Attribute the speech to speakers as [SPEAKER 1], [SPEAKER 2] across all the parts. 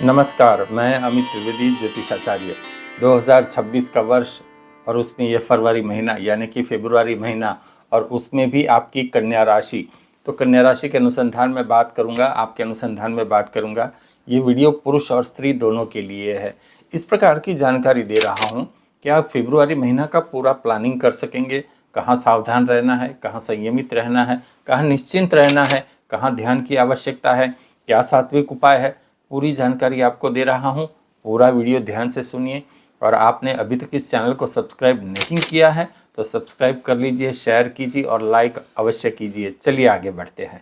[SPEAKER 1] नमस्कार, मैं अमित त्रिवेदी ज्योतिषाचार्य। 2026 का वर्ष और उसमें ये फरवरी महीना यानी कि फरवरी महीना और उसमें भी आपकी कन्या राशि। तो कन्या राशि के अनुसंधान में बात करूंगा, आपके अनुसंधान में बात करूंगा। ये वीडियो पुरुष और स्त्री दोनों के लिए है। इस प्रकार की जानकारी दे रहा हूँ कि आप फरवरी महीना का पूरा प्लानिंग कर सकेंगे। कहाँ सावधान रहना है, कहाँ संयमित रहना है, कहाँ निश्चिंत रहना है, कहाँ ध्यान की आवश्यकता है, क्या सात्विक उपाय है, पूरी जानकारी आपको दे रहा हूं। पूरा वीडियो ध्यान से सुनिए। और आपने अभी तक इस चैनल को सब्सक्राइब नहीं किया है तो सब्सक्राइब कर लीजिए, शेयर कीजिए और लाइक अवश्य कीजिए। चलिए आगे बढ़ते हैं।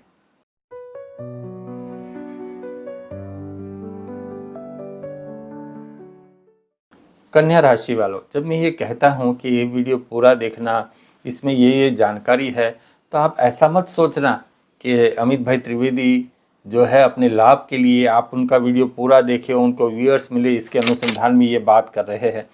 [SPEAKER 1] कन्या राशि वालों, जब मैं ये कहता हूँ कि ये वीडियो पूरा देखना, इसमें ये जानकारी है, तो आप ऐसा मत सोचना कि अमित भाई त्रिवेदी जो है अपने लाभ के लिए आप उनका वीडियो पूरा देखें, उनको व्यूअर्स मिले, इसके अनुसंधान में ये बात कर रहे हैं।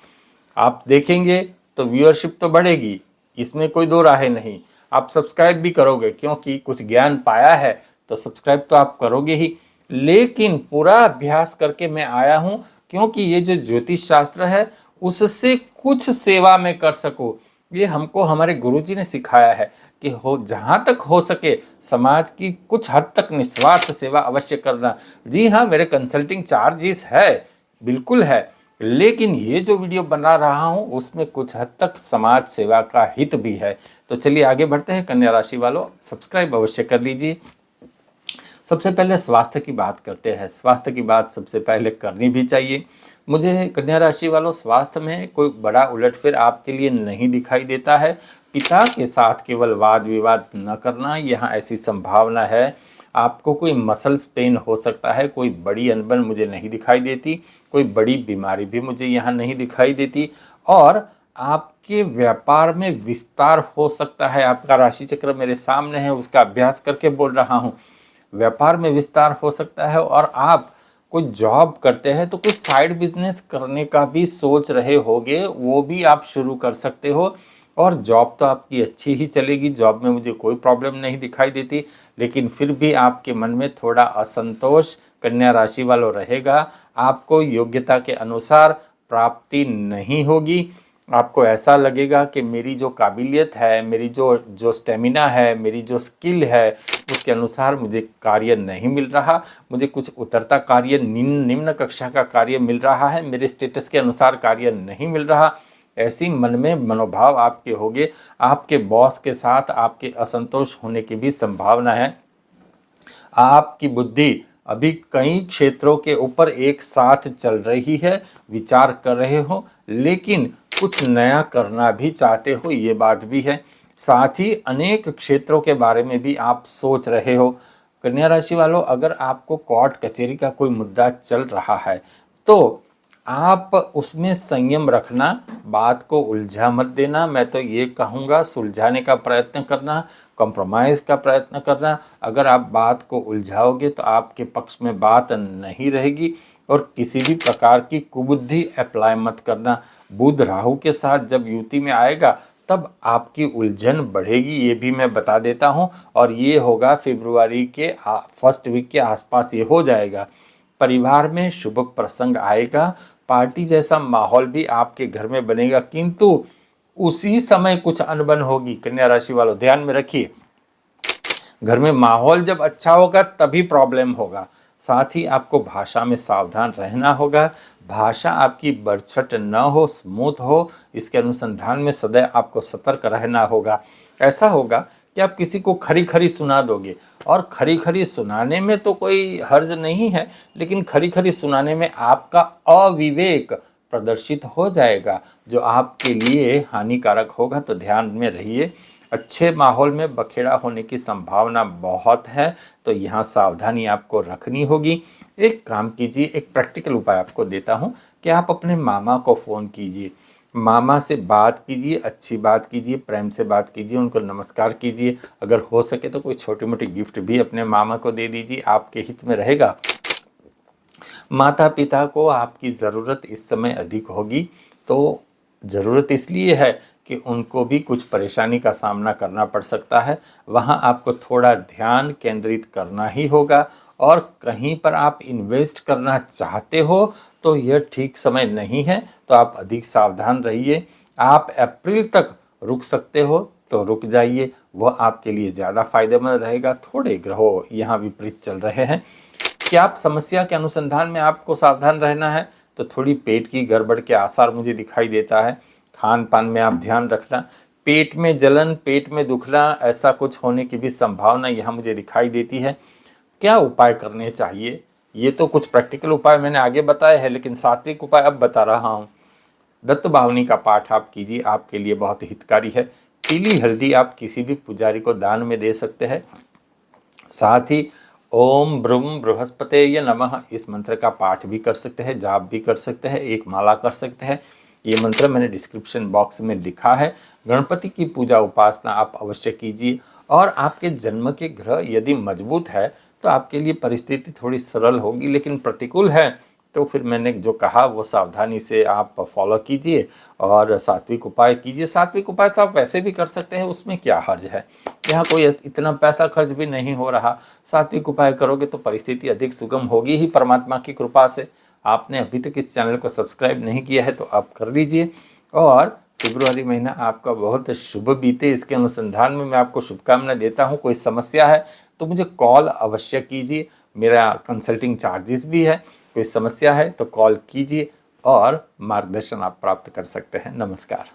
[SPEAKER 1] आप देखेंगे तो व्यूअरशिप तो बढ़ेगी, इसमें कोई दो राहें नहीं। आप सब्सक्राइब भी करोगे क्योंकि कुछ ज्ञान पाया है तो सब्सक्राइब तो आप करोगे ही। लेकिन पूरा अभ्यास करके मैं आया हूं क्योंकि ये जो ज्योतिष शास्त्र है उससे कुछ सेवा में कर सकूं। ये हमको हमारे गुरुजी ने सिखाया है कि हो जहाँ तक हो सके समाज की कुछ हद तक निस्वार्थ सेवा अवश्य करना। जी हाँ, मेरे कंसल्टिंग चार्जेस है, बिल्कुल है, लेकिन ये जो वीडियो बना रहा हूँ उसमें कुछ हद तक समाज सेवा का हित भी है। तो चलिए आगे बढ़ते हैं। कन्या राशि वालों, सब्सक्राइब अवश्य कर लीजिए। सबसे पहले स्वास्थ्य की बात करते हैं। स्वास्थ्य की बात सबसे पहले करनी भी चाहिए। मुझे कन्या राशि वालों स्वास्थ्य में कोई बड़ा उलटफेर आपके लिए नहीं दिखाई देता है। पिता के साथ केवल वाद विवाद न करना, यहाँ ऐसी संभावना है। आपको कोई मसल्स पेन हो सकता है, कोई बड़ी अनबन मुझे नहीं दिखाई देती, कोई बड़ी बीमारी भी मुझे यहाँ नहीं दिखाई देती। और आपके व्यापार में विस्तार हो सकता है। आपका राशि चक्र मेरे सामने है, उसका अभ्यास करके बोल रहा हूँ। व्यापार में विस्तार हो सकता है और आप कोई जॉब करते हैं तो कुछ साइड बिजनेस करने का भी सोच रहे होगे, वो भी आप शुरू कर सकते हो। और जॉब तो आपकी अच्छी ही चलेगी, जॉब में मुझे कोई प्रॉब्लम नहीं दिखाई देती, लेकिन फिर भी आपके मन में थोड़ा असंतोष कन्या राशि वालों रहेगा। आपको योग्यता के अनुसार प्राप्ति नहीं होगी। आपको ऐसा लगेगा कि मेरी जो काबिलियत है, मेरी जो स्टेमिना है, मेरी जो स्किल है, उसके अनुसार मुझे कार्य नहीं मिल रहा। मुझे कुछ उतरता कार्य, निम्न कक्षा का कार्य मिल रहा है, मेरे स्टेटस के अनुसार कार्य नहीं मिल रहा। ऐसी मन में मनोभाव आपके होंगे। आपके बॉस के साथ आपके असंतोष होने की भी संभावना है। आपकी बुद्धि अभी कई क्षेत्रों के ऊपर एक साथ चल रही है, विचार कर रहे हो, लेकिन कुछ नया करना भी चाहते हो, ये बात भी है। साथ ही अनेक क्षेत्रों के बारे में भी आप सोच रहे हो। कन्या राशि वालों, अगर आपको कोर्ट कचहरी का कोई मुद्दा चल रहा है तो आप उसमें संयम रखना, बात को उलझा मत देना। मैं तो ये कहूँगा सुलझाने का प्रयत्न करना, कॉम्प्रोमाइज़ का प्रयत्न करना। अगर आप बात को उलझाओगे तो आपके पक्ष में बात नहीं रहेगी। और किसी भी प्रकार की कुबुद्धि अप्लाई मत करना। बुध राहु के साथ जब युति में आएगा तब आपकी उलझन बढ़ेगी, ये भी मैं बता देता हूँ। और ये होगा फरवरी के फर्स्ट वीक के आसपास ये हो जाएगा। परिवार में शुभ प्रसंग आएगा, पार्टी जैसा माहौल भी आपके घर में बनेगा, किंतु उसी समय कुछ अनबन होगी। कन्या राशि वालों ध्यान में रखिए, घर में माहौल जब अच्छा होगा तभी प्रॉब्लम होगा। साथ ही आपको भाषा में सावधान रहना होगा। भाषा आपकी बरछट न हो, स्मूथ हो, इसके अनुसंधान में सदैव आपको सतर्क रहना होगा। ऐसा होगा कि आप किसी को खरी खरी सुना दोगे, और खरी खरी सुनाने में तो कोई हर्ज नहीं है, लेकिन खरी खरी सुनाने में आपका अविवेक प्रदर्शित हो जाएगा जो आपके लिए हानिकारक होगा। तो ध्यान में रहिए। अच्छे माहौल में बखेड़ा होने की संभावना बहुत है, तो यहाँ सावधानी आपको रखनी होगी। एक काम कीजिए, एक प्रैक्टिकल उपाय आपको देता हूँ कि आप अपने मामा को फ़ोन कीजिए, मामा से बात कीजिए, अच्छी बात कीजिए, प्रेम से बात कीजिए, उनको नमस्कार कीजिए। अगर हो सके तो कोई छोटी मोटी गिफ्ट भी अपने मामा को दे दीजिए, आपके हित में रहेगा। माता पिता को आपकी ज़रूरत इस समय अधिक होगी, तो ज़रूरत इसलिए है कि उनको भी कुछ परेशानी का सामना करना पड़ सकता है। वहाँ आपको थोड़ा ध्यान केंद्रित करना ही होगा और कहीं पर आप इन्वेस्ट करना चाहते हो तो यह ठीक समय नहीं है, तो आप अधिक सावधान रहिए। आप अप्रैल तक रुक सकते हो तो रुक जाइए, वह आपके लिए ज़्यादा फायदेमंद रहेगा। थोड़े ग्रहों यहाँ विपरीत चल रहे हैं। क्या आप समस्या के अनुसंधान में आपको सावधान रहना है, तो थोड़ी पेट की गड़बड़ के आसार मुझे दिखाई देता है। खान पान में आप ध्यान रखना। पेट में जलन, पेट में दुखना, ऐसा कुछ होने की भी संभावना यहाँ मुझे दिखाई देती है। क्या उपाय करने चाहिए, ये तो कुछ प्रैक्टिकल उपाय मैंने आगे बताए हैं, लेकिन सात्विक उपाय अब बता रहा हूँ। दत्त भावनी का पाठ आप कीजिए, आपके लिए बहुत हितकारी है। पीली हल्दी आप किसी भी पुजारी को दान में दे सकते हैं। साथ ही ओम ब्रूम बृहस्पतये नमः इस मंत्र का पाठ भी कर सकते हैं, जाप भी कर सकते हैं, एक माला कर सकते हैं। ये मंत्र मैंने डिस्क्रिप्शन बॉक्स में लिखा है। गणपति की पूजा उपासना आप अवश्य कीजिए। और आपके जन्म के ग्रह यदि मजबूत है तो आपके लिए परिस्थिति थोड़ी सरल होगी, लेकिन प्रतिकूल है तो फिर मैंने जो कहा वो सावधानी से आप फॉलो कीजिए और सात्विक उपाय कीजिए। सात्विक उपाय तो आप वैसे भी कर सकते हैं, उसमें क्या हर्ज है, यहाँ कोई इतना पैसा खर्च भी नहीं हो रहा। सात्विक उपाय करोगे तो परिस्थिति अधिक सुगम होगी ही परमात्मा की कृपा से। आपने अभी तक इस चैनल को सब्सक्राइब नहीं किया है तो आप कर लीजिए। और फरवरी महीना आपका बहुत शुभ बीते, इसके अनुसंधान में मैं आपको शुभकामनाएं देता हूँ। कोई समस्या है तो मुझे कॉल अवश्य कीजिए, मेरा कंसल्टिंग चार्जेस भी है। कोई समस्या है तो कॉल कीजिए और मार्गदर्शन आप प्राप्त कर सकते हैं। नमस्कार।